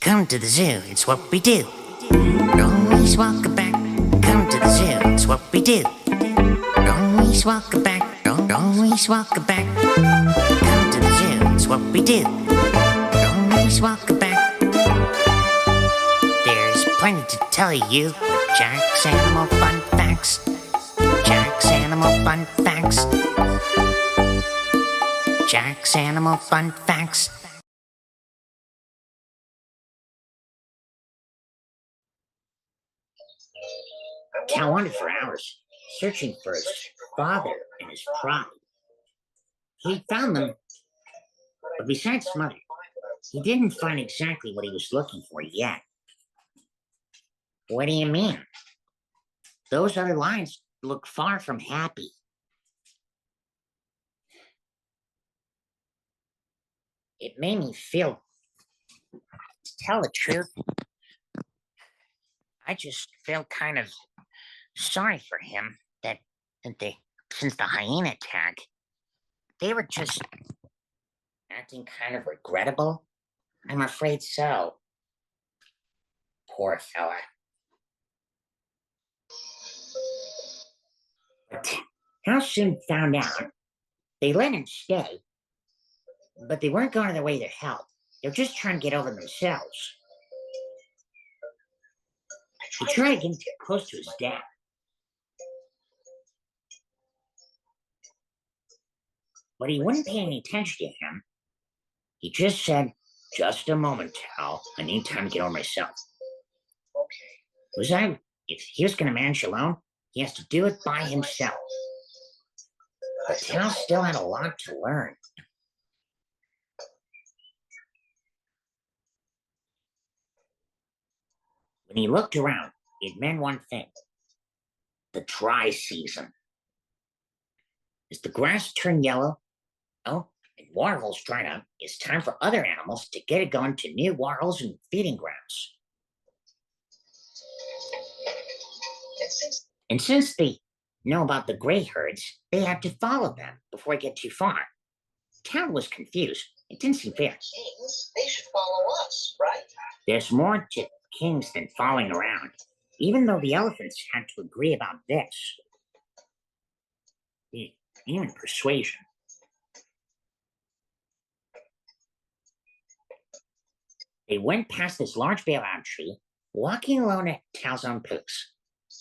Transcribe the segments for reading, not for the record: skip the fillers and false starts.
Come to the zoo, it's what we do. Always walk back. Come to the zoo, it's what we do. Always walk back. Always walk back. Come to the zoo, it's what we do. Always walk back. There's plenty to tell you. Jack's Animal Fun Facts. Jack's Animal Fun Facts. Jack's Animal Fun Facts. Cal wandered for hours, searching for his father and his pride. He found them, but besides his mother, he didn't find exactly what he was looking for yet. What do you mean? Those other lions look far from happy. It made me feel, to tell the truth, I just felt kind of sorry for him that since the hyena attack, they were just acting kind of regrettable. I'm afraid so. Poor fella. But Hal soon found out they let him stay, but they weren't going to their way to help. They're just trying to get over themselves. He tried getting too close to his dad. But he wouldn't pay any attention to him. He just said, "Just a moment, Hal. I need time to get over myself." Okay. If he was going to manage alone, he has to do it by himself. But Hal still had a lot to learn. When he looked around, it meant one thing: the dry season. As the grass turned yellow, and waterholes dried up, it's time for other animals to get it going to new waterholes and feeding grounds. And since they know about the gray herds, they have to follow them before they get too far. Town was confused. It didn't seem fair. Kings, they should follow us, right? There's more to kings than following around, even though the elephants had to agree about this. Even persuasion. They went past this large bailout tree, walking alone at Tal's own pace.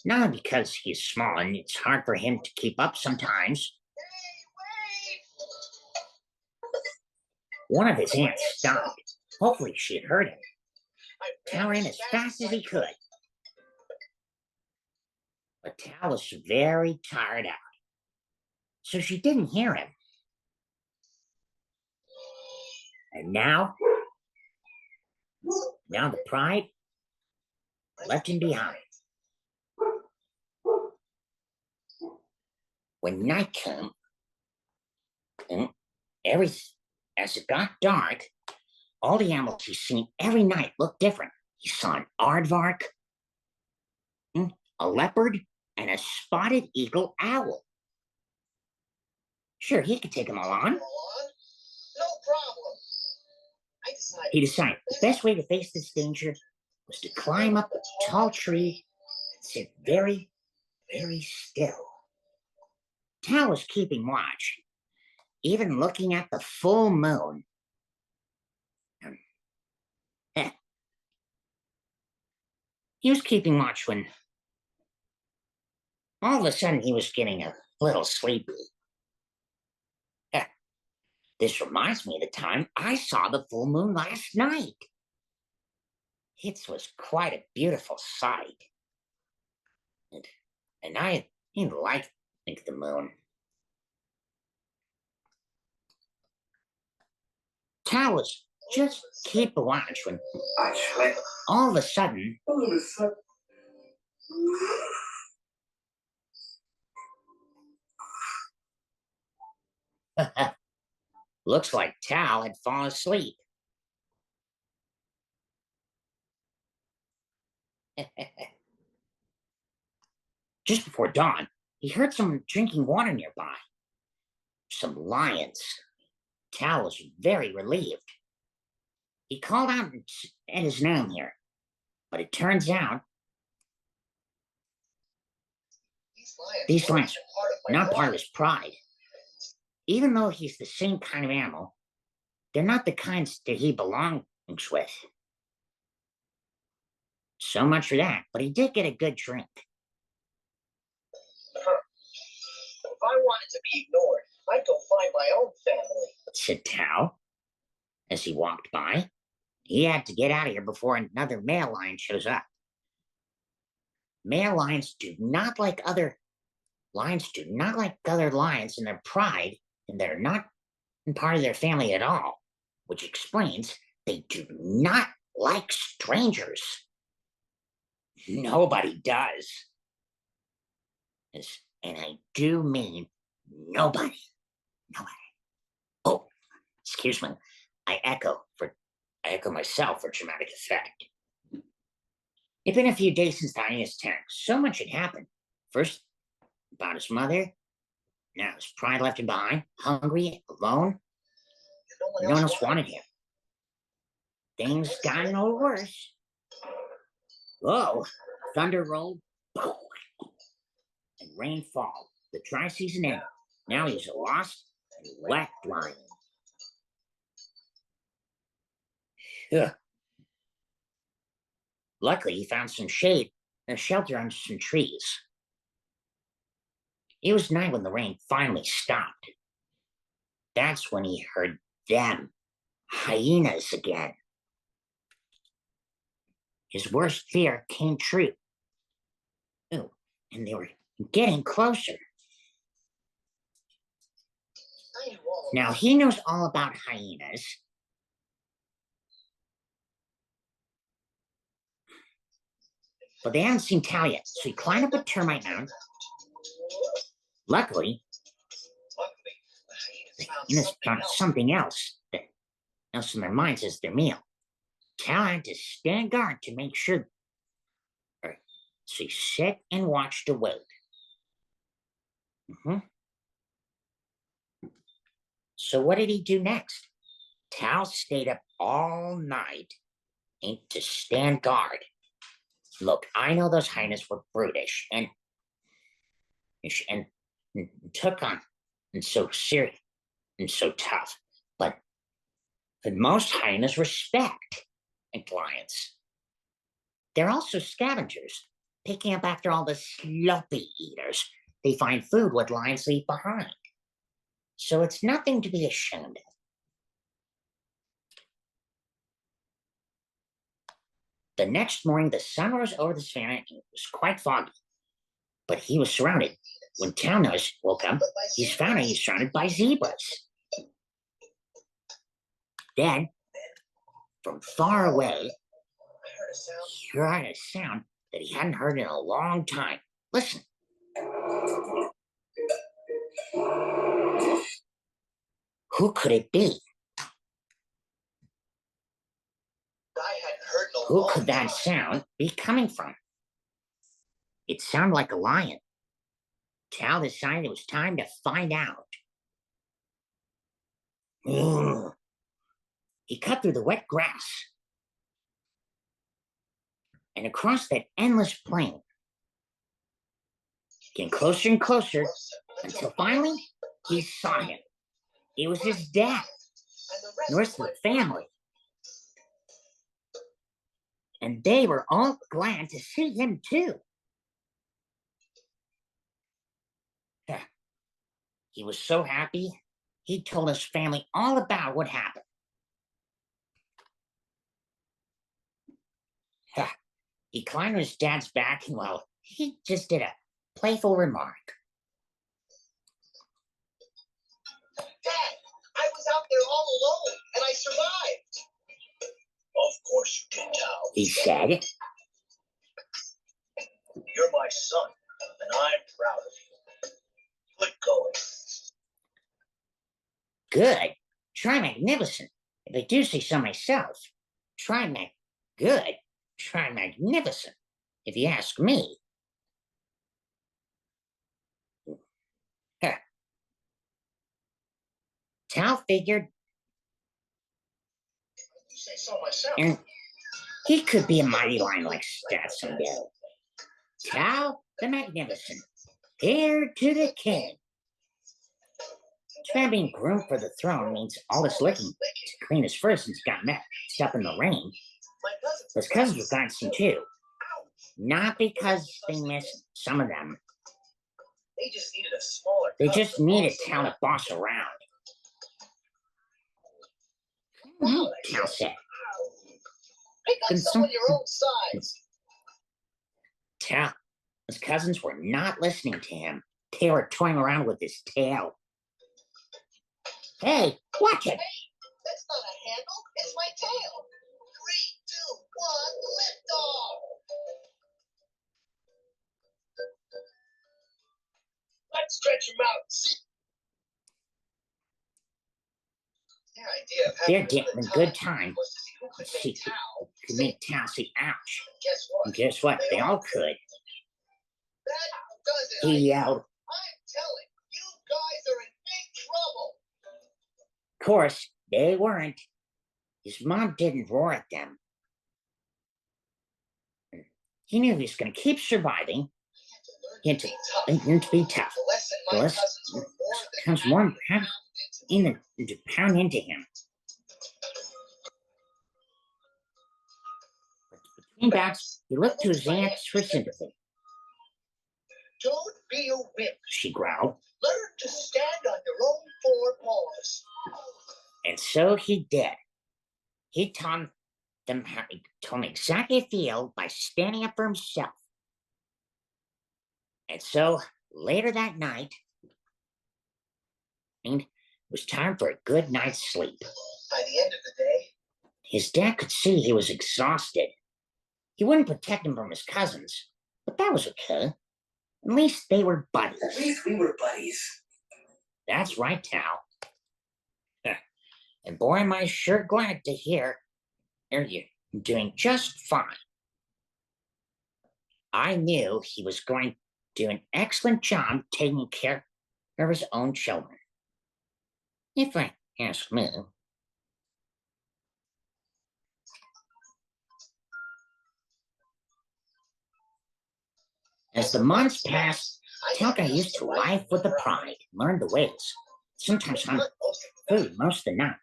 Not because he's small and it's hard for him to keep up sometimes. Hey, wait! One of his aunts stopped. Hopefully she had heard him. Tal ran as fast as he could. But Tal was very tired out, so she didn't hear him. And now the pride left him behind. When night came, as it got dark, all the animals he's seen every night looked different. He saw an aardvark, a leopard, and a spotted eagle owl. Sure, he could take them all on. No problem. He decided the best way to face this danger was to climb up a tall tree and sit very, very still. Tal was keeping watch, even looking at the full moon. He was keeping watch when all of a sudden he was getting a little sleepy. This reminds me of the time I saw the full moon last night. It was quite a beautiful sight. And I didn't like the moon. Tal was just keeping watch when all of a sudden looks like Tal had fallen asleep. Just before dawn, he heard someone drinking water nearby. Some lions. Tal was very relieved. He called out and his name here. But it turns out these lions are not part of his pride. Even though he's the same kind of animal, they're not the kinds that he belongs with. So much for that, but he did get a good drink. If I wanted to be ignored, I'd go find my own family. Said Tao as he walked by. He had to get out of here before another male lion shows up. Male lions do not like other lions in their pride, and they're not part of their family at all, which explains they do not like strangers. Nobody does. And I do mean nobody. Nobody. Oh, excuse me. I echo myself for dramatic effect. It's been a few days since the hyena's attack. So much had happened. First, about his mother. Now his pride left him behind, hungry, alone. No one else wanted him. Things got a little worse. Whoa, thunder rolled, boom, and rain followed. The dry season ended. Now he's a lost and wet lion. Ugh. Luckily, he found some shade and a shelter under some trees. It was night when the rain finally stopped. That's when he heard them, hyenas again. His worst fear came true. Oh, and they were getting closer. Now he knows all about hyenas. But they haven't seen Tao yet, so he climbed up a termite mound. Luckily, the hyenas found something else that else in their minds as their meal. Tao had to stand guard to make sure. So he sat and watched the wait. So what did he do next? Tao stayed up all night to stand guard. Look, I know those hyenas were brutish and took on and so serious and so tough, but most hyenas respect lions. They're also scavengers, picking up after all the sloppy eaters they find food what lions leave behind. So it's nothing to be ashamed of. The next morning, the sun rose over the savannah and it was quite foggy, but he was surrounded. When Tao woke up, he's surrounded by zebras. Then, from far away, he heard a sound that he hadn't heard in a long time. Listen. Who could it be? Who could that sound be coming from? It sounded like a lion. Tao decided it was time to find out. He cut through the wet grass and across that endless plain, getting closer and closer until finally he saw him. It was his dad and the rest of the family. And they were all glad to see him too. He was so happy, he told his family all about what happened. He climbed on his dad's back and, well, he just did a playful remark. Dad, I was out there all alone and I survived. Of course you did, Tao. He said. You're my son, and I'm proud of you. Good going. Good. Try magnificent. If I do say so myself. Good. Try magnificent, if you ask me. Tao figured. You say so myself. And He could be a mighty lion like that someday. Tao the Magnificent, heir to the king. Tao being groomed for the throne means all this licking to clean his fur since he got messed up in the rain. His cousins were dancing too. Not because they missed some of them. They just needed a smaller. They just needed Tao to boss around. Tao said. Pick up someone your own size. Tao, his cousins were not listening to him. They were toying around with his tail. Hey, watch it. Hey, that's not a handle. It's my tail. 3, 2, 1, lift off. Let's stretch him out. See. Their idea of They're having getting a good time. was to see who could See, make Tao. could make Tao say ouch. Guess what? And guess what? They all could. That does it. He I'm yelled. telling you guys are in big trouble. Of course, they weren't. His mom didn't roar at them. He knew he was going to keep surviving. He had to learn to be tough. The lesson The my lesson cousins were more than comes more to pound into him. But between bouts, he looked to his aunts for sympathy. Don't be a wimp. She growled. Learn to stand on your own 4 paws. And so he did. He told them exactly how to feel by standing up for himself. And so later that night, it was time for a good night's sleep. By the end of the day, His dad could see he was exhausted. He wouldn't protect him from his cousins, but that was okay. At least they were buddies. at least we were buddies. That's right, Tao. And boy, am I sure glad to hear you're doing just fine. I knew he was going to do an excellent job taking care of his own children. If I ask me. As the months passed, Tao got used to life with a pride, learned the ways. Sometimes hunt food most of the night.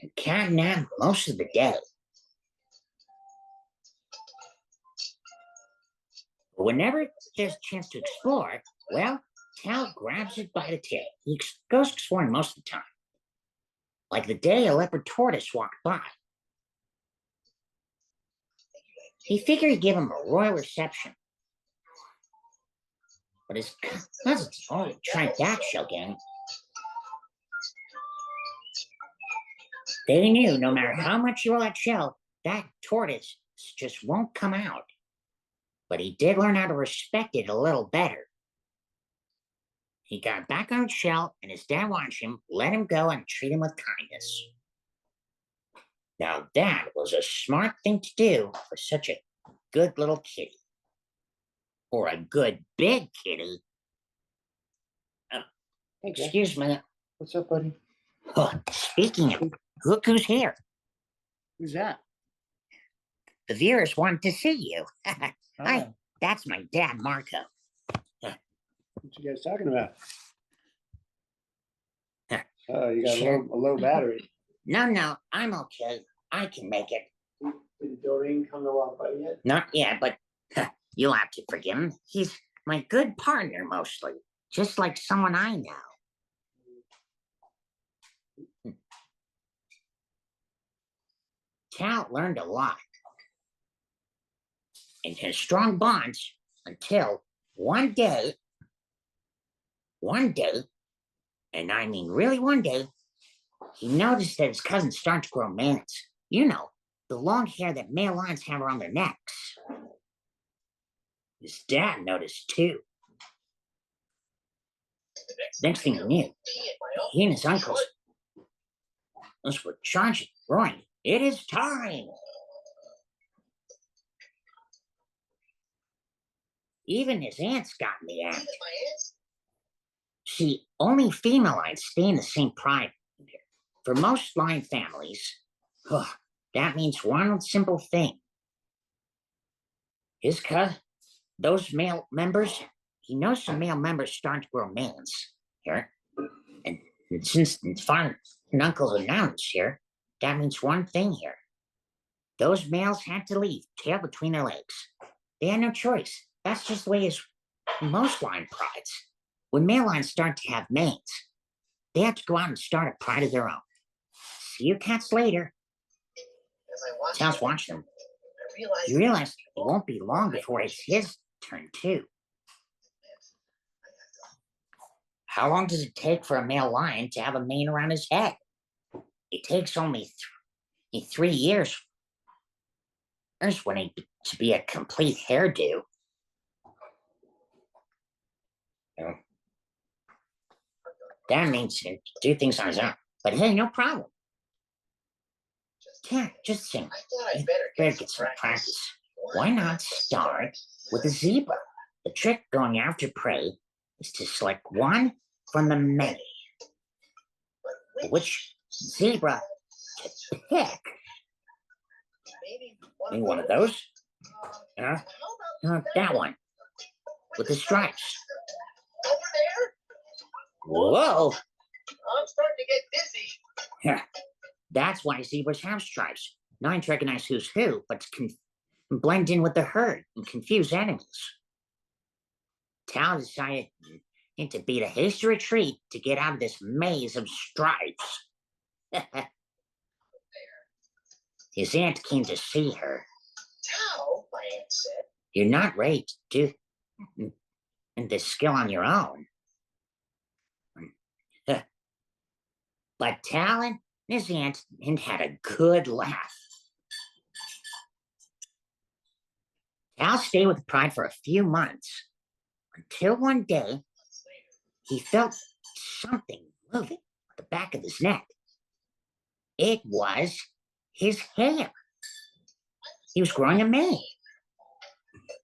And cat nap most of the day. But whenever there's a chance to explore, well, Tao grabs it by the tail. He goes exploring most of the time. Like the day a leopard tortoise walked by. He figured he'd give him a royal reception. But his cousins all tried that shell game. They knew no matter how much you roll that shell, that tortoise just won't come out. But he did learn how to respect it a little better. He got back on his shell, and his dad watched him, let him go, and treat him with kindness. Now that was a smart thing to do for such a good little kitty. Or a good big kitty. Excuse me. What's up, buddy? Oh, speaking of, look who's here. Who's that? The viewers want to see you. Hi, Oh, that's my dad, Marco. what you guys talking about? Huh. Oh, you got Sure. a low battery. No, I'm okay. I can make it. Did Doreen come to walk by yet? Not yet, but you'll have to forgive him. He's my good partner mostly, just like someone I know. Tao learned a lot and had strong bonds until one day, and I mean really one day, he noticed that his cousin started to grow manes. You know, the long hair that male lions have around their necks. His dad noticed too. Next thing he knew, he and his uncles were charging, roaring, "It is time!" Even his aunts got in the act. See, only female lions stay in the same pride. For most lion families, That means one simple thing. Those male members, he knows some male members starting to grow manes here. And since father and uncle's announced here, that means one thing here. Those males had to leave, tail between their legs. They had no choice. That's just the way it is in most lion prides. When male lions start to have manes, they have to go out and start a pride of their own. See you cats later. Tal's watching them. You realize it won't be long before it's his turn, too. How long does it take for a male lion to have a mane around his head? It takes only 3 years. There's when it to be a complete hairdo. That means he can do things on his own. But hey, no problem. Yeah, just sing. You better get some practice. Why not start with a zebra? The trick going after prey is to select one from the many. Which zebra to pick? Maybe one of those? That one. With the stripes. Over there? Whoa! I'm starting to get dizzy. Yeah. That's why zebras have stripes. Not to recognize who's who, but to blend in with the herd and confuse enemies. Tal decided to beat a hasty retreat to get out of this maze of stripes. His aunt came to see her. Tao, my aunt said. You're not ready to do this skill on your own. But Tal and his aunt had a good laugh. Tal stayed with Pride for a few months, until one day he felt something moving at the back of his neck. It was his hair. He was growing a mane.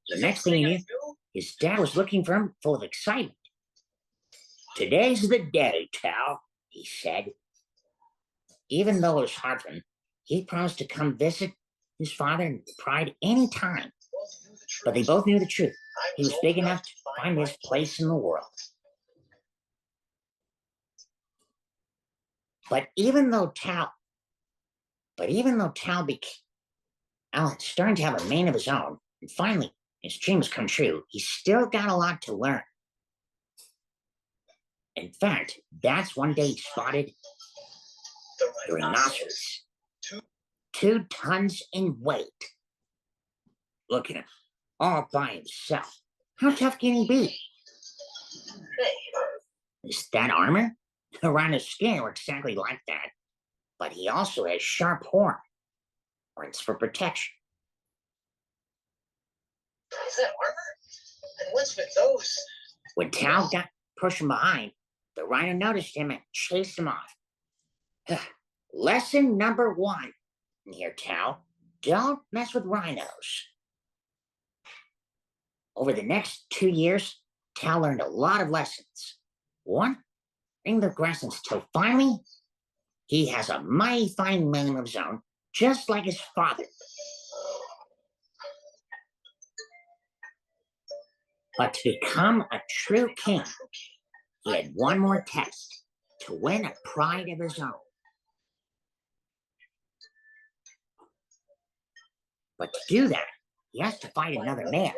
The next thing he knew, his dad was looking for him full of excitement. Today's the day, Tal, he said. Even though it was hard for him, he promised to come visit his father and Pride any time. But they both knew the truth. He was big enough to find his place in the world. But even though Tal starting to have a mane of his own, and finally his dreams come true, he's still got a lot to learn. In fact, that's one day he spotted the rhinoceros, 2 tons in weight. Look at him, all by himself. How tough can he be? Is that armor? Around his skin were exactly like that, but he also has sharp horns for protection. Is that armor? And what's with those? When Tal got pushed from behind, the rhino noticed him and chased him off. Lesson number 1 here, Tal. Don't mess with rhinos. Over the next 2 years, Tal learned a lot of lessons. One, in the grass until finally, he has a mighty fine mane of his own, just like his father. But to become a true king, he had one more test to win a pride of his own. But to do that, he has to fight another male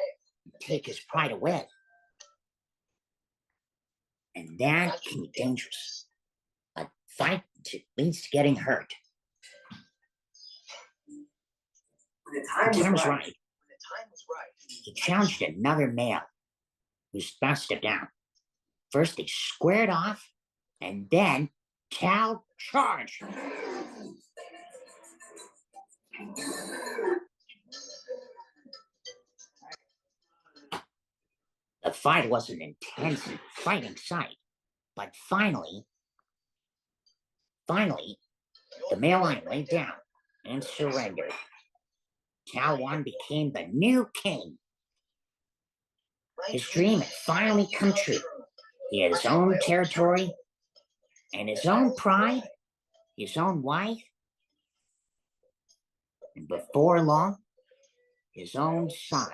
and take his pride away. And that can be dangerous. A fight leads to getting hurt. When the time was right, he he challenged another male who's about to step down. First, they squared off, and then Tal charged. The fight was an intense and fighting sight, but finally, the male lion laid down and surrendered. Tal Wan became the new king. His dream had finally come true. He had his own territory and his own pride, his own wife, And before long, his own son.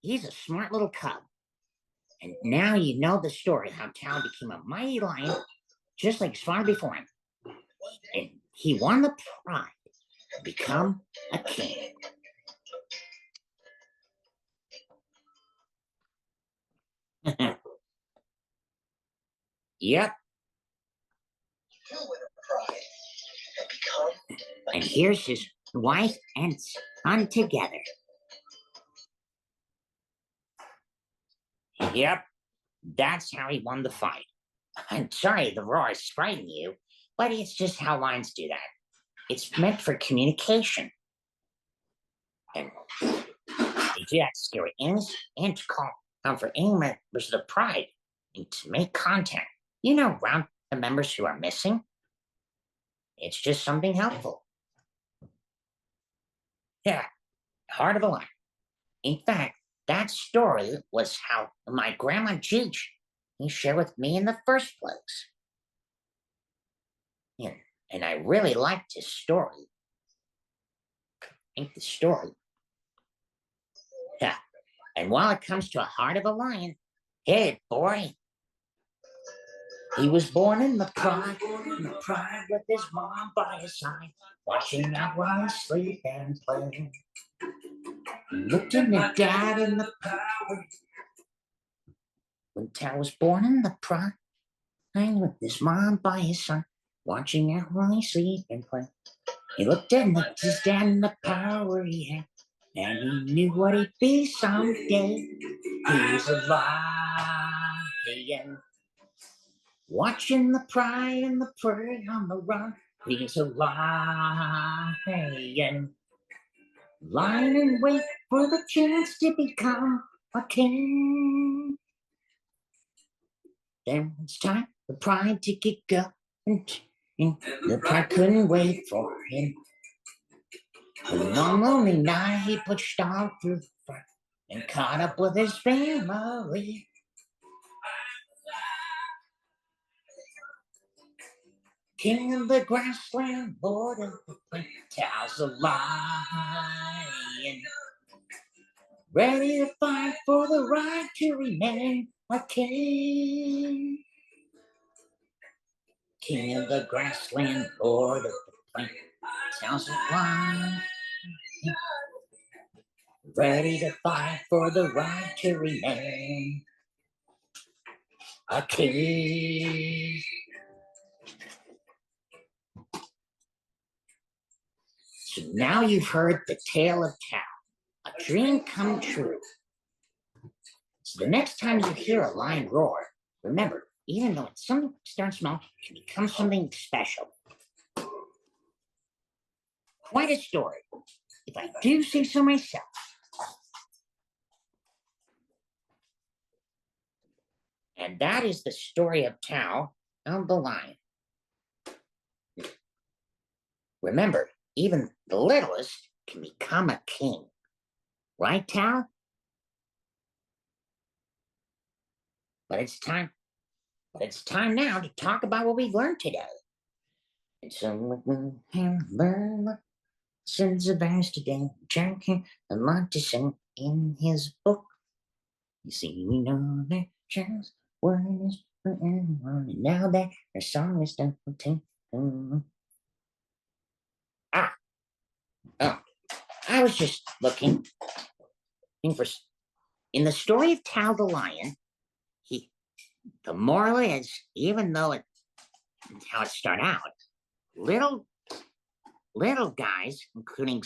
He's a smart little cub. And now you know the story how Tao became a mighty lion, just like his father before him. And he won the pride to become a king. Yep. You win a pride and become And here's his wife and son together. Yep. That's how he won the fight. I'm sorry the roar is frightening you, but it's just how lions do that. It's meant for communication. And they do that to scare enemies and to call out for any members of the pride and to make contact. Around the members who are missing. It's just something helpful. Yeah, heart of a lion. In fact, that story was how my grandma Jeech he shared with me in the first place. And I really liked his story. The story. Yeah. And while it comes to a heart of a lion, hey, boy, he was born in the pride with his mom by his side, watching out while he sleep and play. He looked in the dad in the power. When Tao was born in the pride with his mom by his side, watching out while he sleep and play. He looked in his dad in the power he had, and he knew what he'd be someday. He was alive again. Watching the pride and the prey on the run, he's a lion. Lying in wait for the chance to become a king. Then it's time for pride to get going. The pride couldn't wait for him. One lonely night he pushed on through the fire and caught up with his family. King of the grassland, lord of the plain, Tao's a lion. Ready to fight for the right to remain a king. King of the grassland, lord of the plain, Tao's a lion. Ready to fight for the right to remain a king. So now you've heard the tale of Tao, a dream come true. So the next time you hear a lion roar, remember, even though it's something starts small, it can become something special. Quite a story, if I do say so myself. And that is the story of Tao of the lion. Remember, even the littlest can become a king. Right, Tao? But it's time now to talk about what we learned today. And so we have learned lessons of ours today. Jack had a lot to say in his book. You see, we know that Charles word is for everyone, and now that our song is done for ten. Oh, I was just looking for in the story of Tao the lion. The moral is, even though how it started out, little guys, including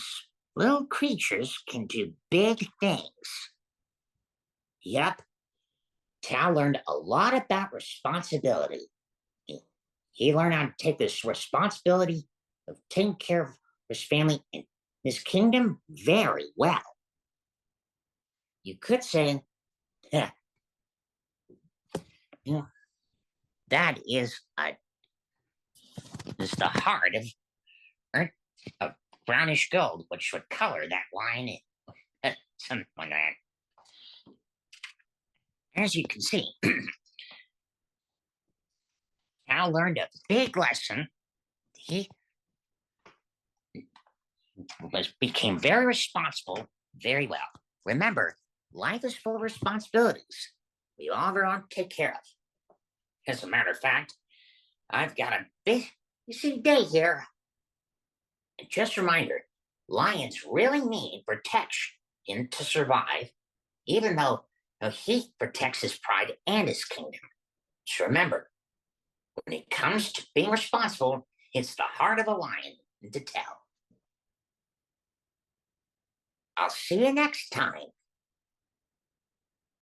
little creatures, can do big things. Yep, Tao learned a lot about responsibility. He learned how to take this responsibility of taking care of his family and his kingdom very well. You could say, yeah, that is the heart of brownish gold, which would color that line in. Something like that. As you can see, Hal learned a big lesson. became very responsible very well. Remember, life is full of responsibilities we all have our own to take care of. As a matter of fact, I've got a busy day here. And just a reminder, lions really need protection to survive, even though he protects his pride and his kingdom. Just remember, when it comes to being responsible, it's the heart of a lion to tell. I'll see you next time.